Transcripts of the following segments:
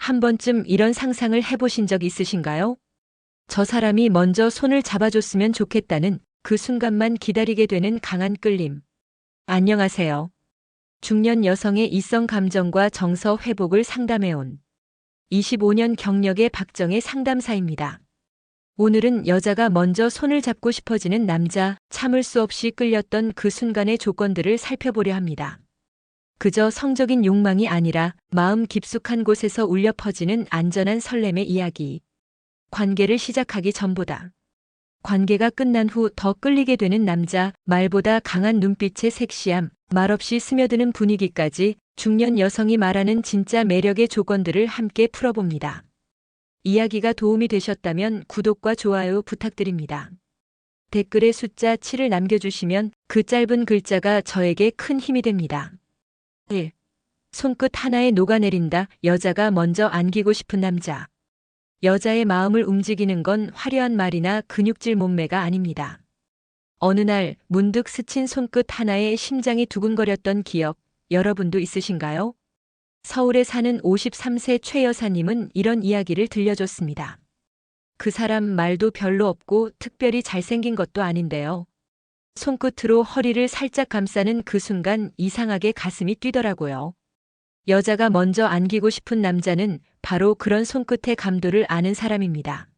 한 번쯤 이런 상상을 해보신 적 있으신가요? 저 사람이 먼저 손을 잡아줬으면 좋겠다는 그 순간만 기다리게 되는 강한 끌림. 안녕하세요. 중년 여성의 이성 감정과 정서 회복을 상담해온 25년 경력의 박정혜 상담사입니다. 오늘은 여자가 먼저 손을 잡고 싶어지는 남자, 참을 수 없이 끌렸던 그 순간의 조건들을 살펴보려 합니다. 그저 성적인 욕망이 아니라 마음 깊숙한 곳에서 울려 퍼지는 안전한 설렘의 이야기. 관계를 시작하기 전보다. 관계가 끝난 후 더 끌리게 되는 남자, 말보다 강한 눈빛의 섹시함, 말없이 스며드는 분위기까지 중년 여성이 말하는 진짜 매력의 조건들을 함께 풀어봅니다. 이야기가 도움이 되셨다면 구독과 좋아요 부탁드립니다. 댓글에 숫자 7을 남겨주시면 그 짧은 글자가 저에게 큰 힘이 됩니다. 1. 손끝 하나에 녹아내린다. 여자가 먼저 안기고 싶은 남자. 여자의 마음을 움직이는 건 화려한 말이나 근육질 몸매가 아닙니다. 어느 날 문득 스친 손끝 하나에 심장이 두근거렸던 기억, 여러분도 있으신가요? 서울에 사는 53세 최 여사님은 이런 이야기를 들려줬습니다. 그 사람 말도 별로 없고 특별히 잘생긴 것도 아닌데요. 손끝으로 허리를 살짝 감싸는 그 순간 이상하게 가슴이 뛰더라고요. 여자가 먼저 안기고 싶은 남자는 바로 그런 손끝의 감도를 아는 사람입니다.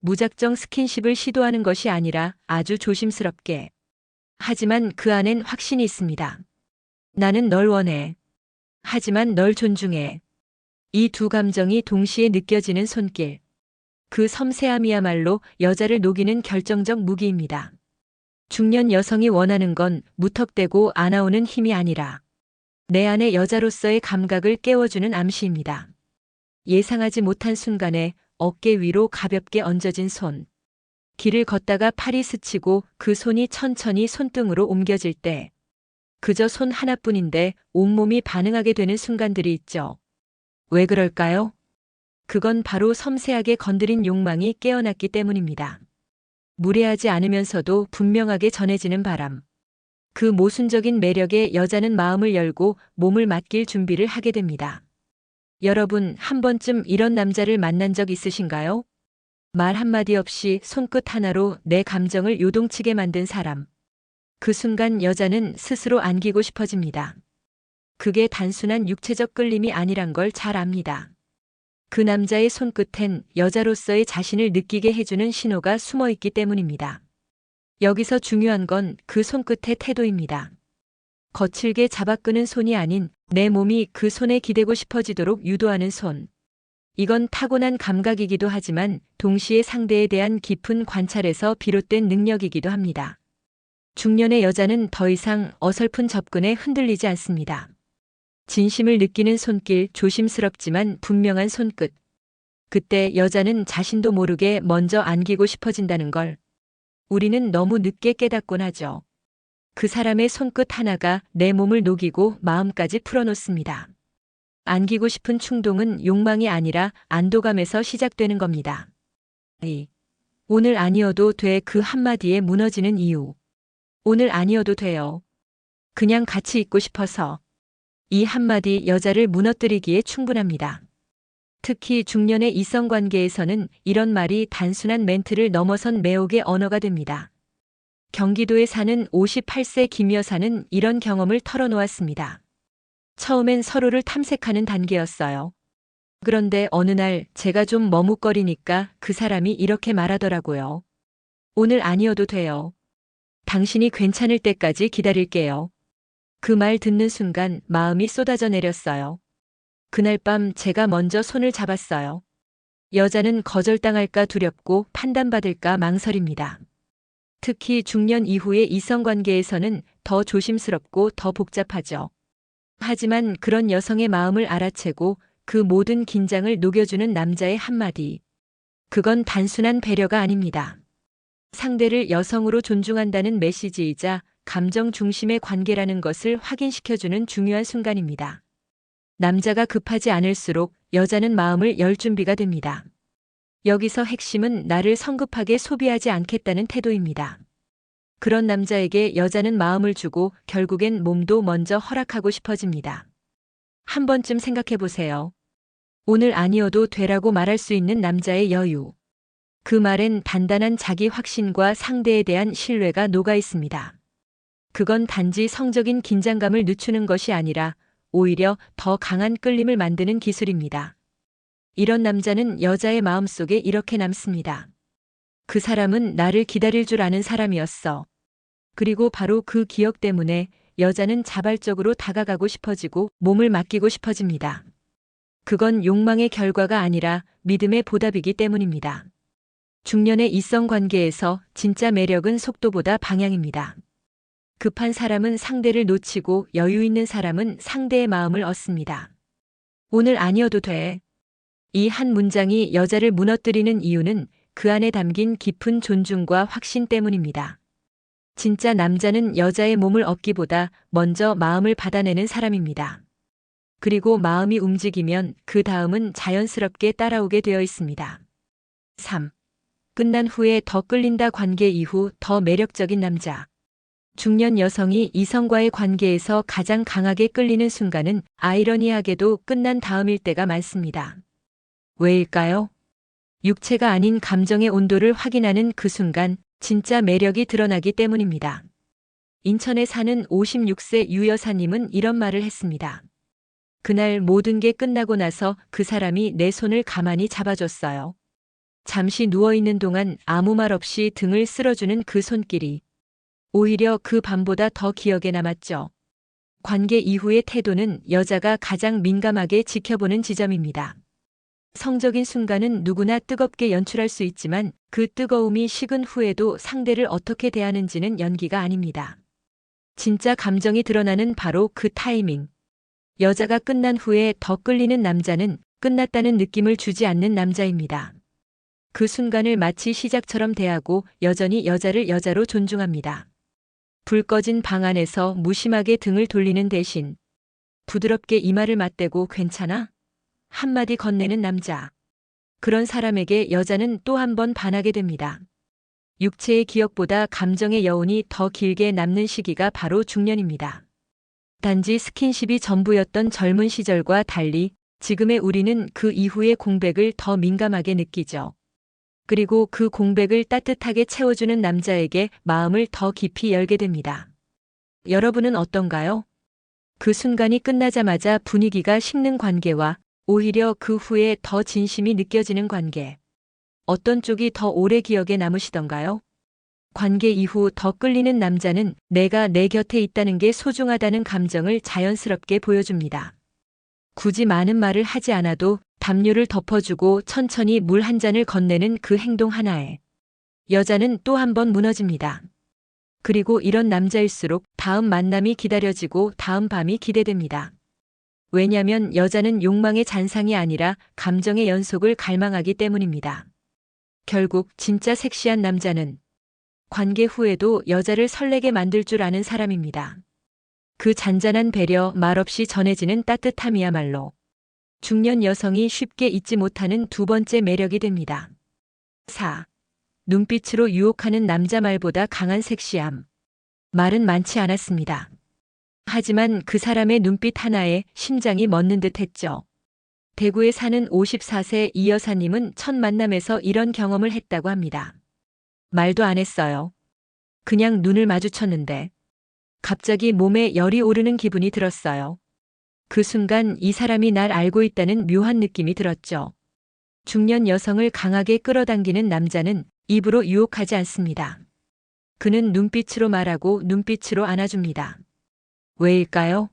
무작정 스킨십을 시도하는 것이 아니라 아주 조심스럽게. 하지만 그 안엔 확신이 있습니다. 나는 널 원해. 하지만 널 존중해. 이 두 감정이 동시에 느껴지는 손길. 그 섬세함이야말로 여자를 녹이는 결정적 무기입니다. 중년 여성이 원하는 건 무턱대고 안아오는 힘이 아니라 내 안의 여자로서의 감각을 깨워주는 암시입니다. 예상하지 못한 순간에 어깨 위로 가볍게 얹어진 손. 길을 걷다가 팔이 스치고 그 손이 천천히 손등으로 옮겨질 때 그저 손 하나뿐인데 온몸이 반응하게 되는 순간들이 있죠. 왜 그럴까요? 그건 바로 섬세하게 건드린 욕망이 깨어났기 때문입니다. 무례하지 않으면서도 분명하게 전해지는 바람. 그 모순적인 매력에 여자는 마음을 열고 몸을 맡길 준비를 하게 됩니다. 여러분, 한 번쯤 이런 남자를 만난 적 있으신가요? 말 한마디 없이 손끝 하나로 내 감정을 요동치게 만든 사람. 그 순간 여자는 스스로 안기고 싶어집니다. 그게 단순한 육체적 끌림이 아니란 걸 잘 압니다. 그 남자의 손끝엔 여자로서의 자신을 느끼게 해주는 신호가 숨어 있기 때문입니다. 여기서 중요한 건 그 손끝의 태도입니다. 거칠게 잡아끄는 손이 아닌 내 몸이 그 손에 기대고 싶어지도록 유도하는 손. 이건 타고난 감각이기도 하지만 동시에 상대에 대한 깊은 관찰에서 비롯된 능력이기도 합니다. 중년의 여자는 더 이상 어설픈 접근에 흔들리지 않습니다. 진심을 느끼는 손길, 조심스럽지만 분명한 손끝. 그때 여자는 자신도 모르게 먼저 안기고 싶어진다는 걸 우리는 너무 늦게 깨닫곤 하죠. 그 사람의 손끝 하나가 내 몸을 녹이고 마음까지 풀어놓습니다. 안기고 싶은 충동은 욕망이 아니라 안도감에서 시작되는 겁니다. 오늘 아니어도 돼. 그 한마디에 무너지는 이유. 오늘 아니어도 돼요. 그냥 같이 있고 싶어서. 이 한마디 여자를 무너뜨리기에 충분합니다. 특히 중년의 이성관계에서는 이런 말이 단순한 멘트를 넘어선 매혹의 언어가 됩니다. 경기도에 사는 58세 김 여사는 이런 경험을 털어놓았습니다. 처음엔 서로를 탐색하는 단계였어요. 그런데 어느 날 제가 좀 머뭇거리니까 그 사람이 이렇게 말하더라고요. 오늘 아니어도 돼요. 당신이 괜찮을 때까지 기다릴게요. 그 말 듣는 순간 마음이 쏟아져 내렸어요. 그날 밤 제가 먼저 손을 잡았어요. 여자는 거절당할까 두렵고 판단받을까 망설입니다. 특히 중년 이후의 이성관계에서는 더 조심스럽고 더 복잡하죠. 하지만 그런 여성의 마음을 알아채고 그 모든 긴장을 녹여주는 남자의 한마디. 그건 단순한 배려가 아닙니다. 상대를 여성으로 존중한다는 메시지이자 감정 중심의 관계라는 것을 확인시켜주는 중요한 순간입니다. 남자가 급하지 않을수록 여자는 마음을 열 준비가 됩니다. 여기서 핵심은 나를 성급하게 소비하지 않겠다는 태도입니다. 그런 남자에게 여자는 마음을 주고 결국엔 몸도 먼저 허락하고 싶어집니다. 한 번쯤 생각해 보세요. 오늘 아니어도 되라고 말할 수 있는 남자의 여유. 그 말엔 단단한 자기 확신과 상대에 대한 신뢰가 녹아 있습니다. 그건 단지 성적인 긴장감을 늦추는 것이 아니라 오히려 더 강한 끌림을 만드는 기술입니다. 이런 남자는 여자의 마음속에 이렇게 남습니다. 그 사람은 나를 기다릴 줄 아는 사람이었어. 그리고 바로 그 기억 때문에 여자는 자발적으로 다가가고 싶어지고 몸을 맡기고 싶어집니다. 그건 욕망의 결과가 아니라 믿음의 보답이기 때문입니다. 중년의 이성 관계에서 진짜 매력은 속도보다 방향입니다. 급한 사람은 상대를 놓치고 여유 있는 사람은 상대의 마음을 얻습니다. 오늘 아니어도 돼. 이 한 문장이 여자를 무너뜨리는 이유는 그 안에 담긴 깊은 존중과 확신 때문입니다. 진짜 남자는 여자의 몸을 얻기보다 먼저 마음을 받아내는 사람입니다. 그리고 마음이 움직이면 그 다음은 자연스럽게 따라오게 되어 있습니다. 3. 끝난 후에 더 끌린다. 관계 이후 더 매력적인 남자. 중년 여성이 이성과의 관계에서 가장 강하게 끌리는 순간은 아이러니하게도 끝난 다음일 때가 많습니다. 왜일까요? 육체가 아닌 감정의 온도를 확인하는 그 순간 진짜 매력이 드러나기 때문입니다. 인천에 사는 56세 유 여사님은 이런 말을 했습니다. 그날 모든 게 끝나고 나서 그 사람이 내 손을 가만히 잡아줬어요. 잠시 누워있는 동안 아무 말 없이 등을 쓸어주는 그 손길이 오히려 그 밤보다 더 기억에 남았죠. 관계 이후의 태도는 여자가 가장 민감하게 지켜보는 지점입니다. 성적인 순간은 누구나 뜨겁게 연출할 수 있지만 그 뜨거움이 식은 후에도 상대를 어떻게 대하는지는 연기가 아닙니다. 진짜 감정이 드러나는 바로 그 타이밍. 여자가 끝난 후에 더 끌리는 남자는 끝났다는 느낌을 주지 않는 남자입니다. 그 순간을 마치 시작처럼 대하고 여전히 여자를 여자로 존중합니다. 불 꺼진 방 안에서 무심하게 등을 돌리는 대신 부드럽게 이마를 맞대고 괜찮아? 한마디 건네는 남자. 그런 사람에게 여자는 또 한 번 반하게 됩니다. 육체의 기억보다 감정의 여운이 더 길게 남는 시기가 바로 중년입니다. 단지 스킨십이 전부였던 젊은 시절과 달리 지금의 우리는 그 이후의 공백을 더 민감하게 느끼죠. 그리고 그 공백을 따뜻하게 채워주는 남자에게 마음을 더 깊이 열게 됩니다. 여러분은 어떤가요? 그 순간이 끝나자마자 분위기가 식는 관계와 오히려 그 후에 더 진심이 느껴지는 관계. 어떤 쪽이 더 오래 기억에 남으시던가요? 관계 이후 더 끌리는 남자는 내가 내 곁에 있다는 게 소중하다는 감정을 자연스럽게 보여줍니다. 굳이 많은 말을 하지 않아도 담요를 덮어주고 천천히 물 한 잔을 건네는 그 행동 하나에 여자는 또 한 번 무너집니다. 그리고 이런 남자일수록 다음 만남이 기다려지고 다음 밤이 기대됩니다. 왜냐면 여자는 욕망의 잔상이 아니라 감정의 연속을 갈망하기 때문입니다. 결국 진짜 섹시한 남자는 관계 후에도 여자를 설레게 만들 줄 아는 사람입니다. 그 잔잔한 배려, 말없이 전해지는 따뜻함이야말로 중년 여성이 쉽게 잊지 못하는 두 번째 매력이 됩니다. 4. 눈빛으로 유혹하는 남자. 말보다 강한 섹시함. 말은 많지 않았습니다. 하지만 그 사람의 눈빛 하나에 심장이 멎는 듯 했죠. 대구에 사는 54세 이 여사님은 첫 만남에서 이런 경험을 했다고 합니다. 말도 안 했어요. 그냥 눈을 마주쳤는데 갑자기 몸에 열이 오르는 기분이 들었어요. 그 순간 이 사람이 날 알고 있다는 묘한 느낌이 들었죠. 중년 여성을 강하게 끌어당기는 남자는 입으로 유혹하지 않습니다. 그는 눈빛으로 말하고 눈빛으로 안아줍니다. 왜일까요?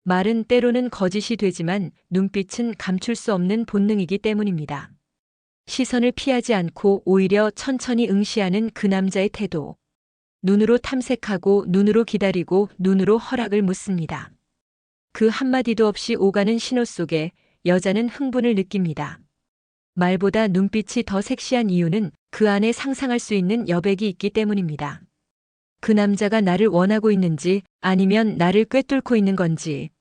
말은 때로는 거짓이 되지만 눈빛은 감출 수 없는 본능이기 때문입니다. 시선을 피하지 않고 오히려 천천히 응시하는 그 남자의 태도. 눈으로 탐색하고 눈으로 기다리고 눈으로 허락을 묻습니다. 그 한마디도 없이 오가는 신호 속에 여자는 흥분을 느낍니다. 말보다 눈빛이 더 섹시한 이유는 그 안에 상상할 수 있는 여백이 있기 때문입니다. 그 남자가 나를 원하고 있는지 아니면 나를 꿰뚫고 있는 건지.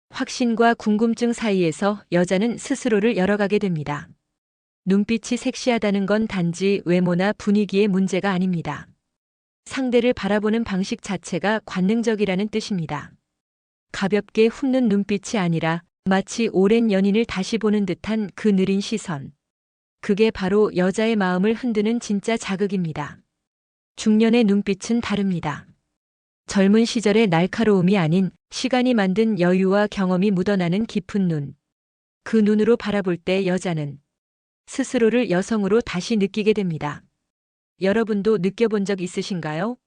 확신과 궁금증 사이에서 여자는 스스로를 열어가게 됩니다. 눈빛이 섹시하다는 건 단지 외모나 분위기의 문제가 아닙니다. 상대를 바라보는 방식 자체가 관능적이라는 뜻입니다. 가볍게 훑는 눈빛이 아니라 마치 오랜 연인을 다시 보는 듯한 그 느린 시선. 그게 바로 여자의 마음을 흔드는 진짜 자극입니다. 중년의 눈빛은 다릅니다. 젊은 시절의 날카로움이 아닌 시간이 만든 여유와 경험이 묻어나는 깊은 눈. 그 눈으로 바라볼 때 여자는 스스로를 여성으로 다시 느끼게 됩니다. 여러분도 느껴본 적 있으신가요?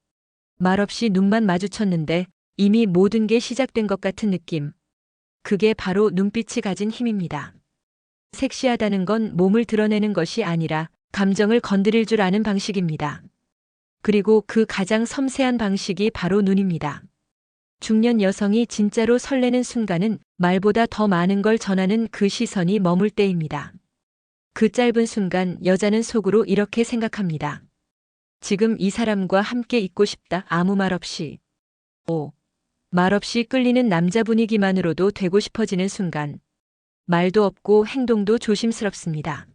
말없이 눈만 마주쳤는데 이미 모든 게 시작된 것 같은 느낌. 그게 바로 눈빛이 가진 힘입니다. 섹시하다는 건 몸을 드러내는 것이 아니라 감정을 건드릴 줄 아는 방식입니다. 그리고 그 가장 섬세한 방식이 바로 눈입니다. 중년 여성이 진짜로 설레는 순간은 말보다 더 많은 걸 전하는 그 시선이 머물 때입니다. 그 짧은 순간 여자는 속으로 이렇게 생각합니다. 지금 이 사람과 함께 있고 싶다. 아무 말 없이. 말 없이 끌리는 남자 분위기만으로도 되고 싶어지는 순간. 말도 없고 행동도 조심스럽습니다.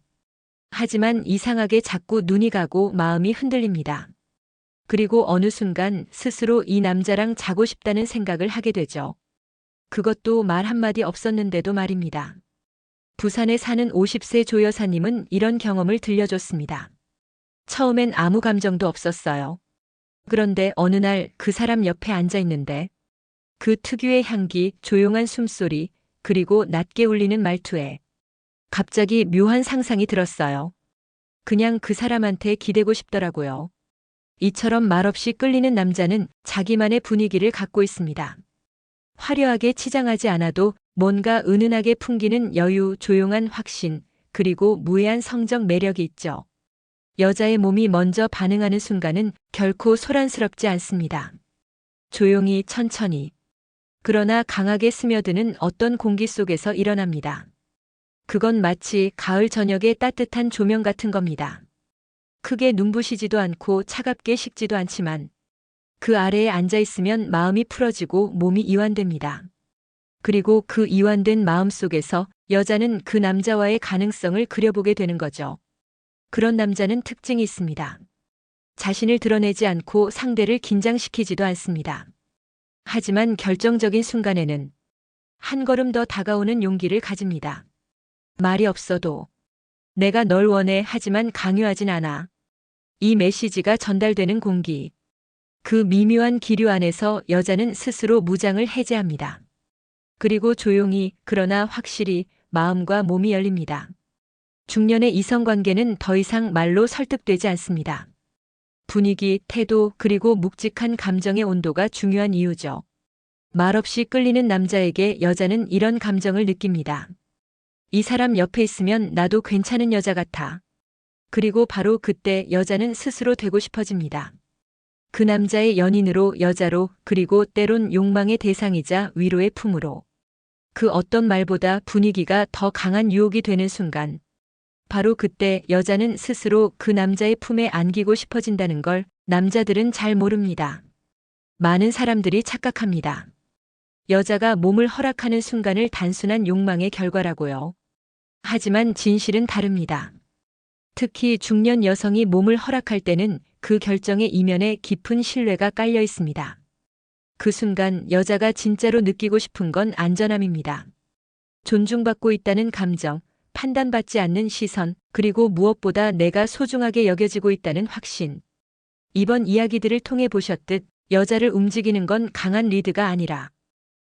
하지만 이상하게 자꾸 눈이 가고 마음이 흔들립니다. 그리고 어느 순간 스스로 이 남자랑 자고 싶다는 생각을 하게 되죠. 그것도 말 한마디 없었는데도 말입니다. 부산에 사는 50세 조 여사님은 이런 경험을 들려줬습니다. 처음엔 아무 감정도 없었어요. 그런데 어느 날 그 사람 옆에 앉아 있는데 그 특유의 향기, 조용한 숨소리, 그리고 낮게 울리는 말투에 갑자기 묘한 상상이 들었어요. 그냥 그 사람한테 기대고 싶더라고요. 이처럼 말없이 끌리는 남자는 자기만의 분위기를 갖고 있습니다. 화려하게 치장하지 않아도 뭔가 은은하게 풍기는 여유, 조용한 확신, 그리고 무해한 성적 매력이 있죠. 여자의 몸이 먼저 반응하는 순간은 결코 소란스럽지 않습니다. 조용히 천천히. 그러나 강하게 스며드는 어떤 공기 속에서 일어납니다. 그건 마치 가을 저녁의 따뜻한 조명 같은 겁니다. 크게 눈부시지도 않고 차갑게 식지도 않지만 그 아래에 앉아 있으면 마음이 풀어지고 몸이 이완됩니다. 그리고 그 이완된 마음 속에서 여자는 그 남자와의 가능성을 그려보게 되는 거죠. 그런 남자는 특징이 있습니다. 자신을 드러내지 않고 상대를 긴장시키지도 않습니다. 하지만 결정적인 순간에는 한 걸음 더 다가오는 용기를 가집니다. 말이 없어도 내가 널 원해 하지만 강요하진 않아. 이 메시지가 전달되는 공기. 그 미묘한 기류 안에서 여자는 스스로 무장을 해제합니다. 그리고 조용히 그러나 확실히 마음과 몸이 열립니다. 중년의 이성관계는 더 이상 말로 설득되지 않습니다. 분위기, 태도, 그리고 묵직한 감정의 온도가 중요한 이유죠. 말없이 끌리는 남자에게 여자는 이런 감정을 느낍니다. 이 사람 옆에 있으면 나도 괜찮은 여자 같아. 그리고 바로 그때 여자는 스스로 되고 싶어집니다. 그 남자의 연인으로, 여자로, 그리고 때론 욕망의 대상이자 위로의 품으로. 그 어떤 말보다 분위기가 더 강한 유혹이 되는 순간. 바로 그때 여자는 스스로 그 남자의 품에 안기고 싶어진다는 걸 남자들은 잘 모릅니다. 많은 사람들이 착각합니다. 여자가 몸을 허락하는 순간을 단순한 욕망의 결과라고요. 하지만 진실은 다릅니다. 특히 중년 여성이 몸을 허락할 때는 그 결정의 이면에 깊은 신뢰가 깔려 있습니다. 그 순간 여자가 진짜로 느끼고 싶은 건 안전함입니다. 존중받고 있다는 감정, 판단받지 않는 시선, 그리고 무엇보다 내가 소중하게 여겨지고 있다는 확신. 이번 이야기들을 통해 보셨듯 여자를 움직이는 건 강한 리드가 아니라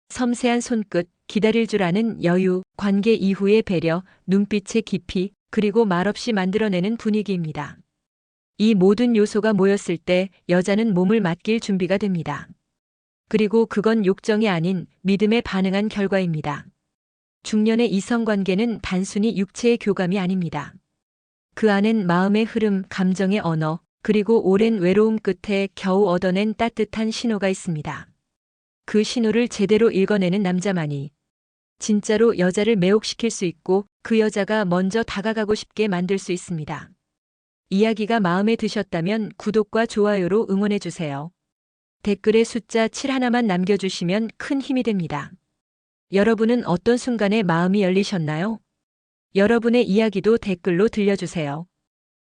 섬세한 손끝, 기다릴 줄 아는 여유, 관계 이후의 배려, 눈빛의 깊이, 그리고 말없이 만들어내는 분위기입니다. 이 모든 요소가 모였을 때 여자는 몸을 맡길 준비가 됩니다. 그리고 그건 욕정이 아닌 믿음에 반응한 결과입니다. 중년의 이성관계는 단순히 육체의 교감이 아닙니다. 그 안엔 마음의 흐름, 감정의 언어, 그리고 오랜 외로움 끝에 겨우 얻어낸 따뜻한 신호가 있습니다. 그 신호를 제대로 읽어내는 남자만이 진짜로 여자를 매혹시킬 수 있고 그 여자가 먼저 다가가고 싶게 만들 수 있습니다. 이야기가 마음에 드셨다면 구독과 좋아요로 응원해주세요. 댓글에 숫자 7 하나만 남겨주시면 큰 힘이 됩니다. 여러분은 어떤 순간에 마음이 열리셨나요? 여러분의 이야기도 댓글로 들려주세요.